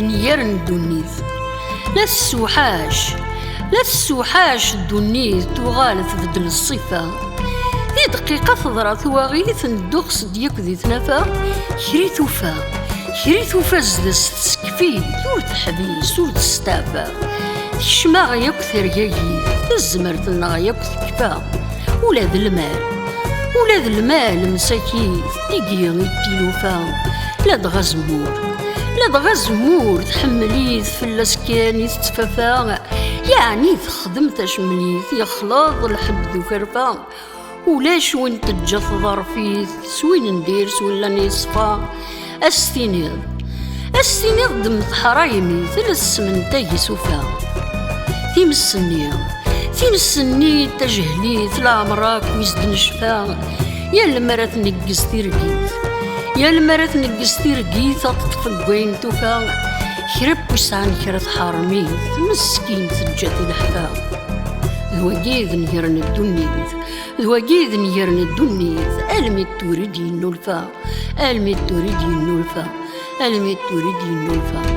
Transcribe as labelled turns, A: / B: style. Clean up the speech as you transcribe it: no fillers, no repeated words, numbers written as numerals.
A: نير الدنيت لا السوحاش الدنيت تغال تبدل الصفة في دقيقة تضرى ثواغيث ندوخس ديك ذي تنفى كريتوفا زدس تسكفي ور تحبيس ور تستافى تشمع غياك ثرياجي تزمرت لنا غياك تكفى ولاد المال مساكين تيجي التيلوفا لا دغزمور تحمليت فلاس كاني تتفافا يعني تخدم تشمليت يخلاض الحب ذو كرفا ولاش وين تجا ظرفيت سوين ندير سوين نصفا استنيض دمت حرايمي ثلاث من تاجي سوفا تيمسني تجهليت لا عمرك ويزد نشفا يا المرة تنقز تيرقيت تطفق وين توفا كرب وسعن كرت حارميت مسكين تجات الحفا ذواقيذ نيرن الدنيت المي توريدي النولفا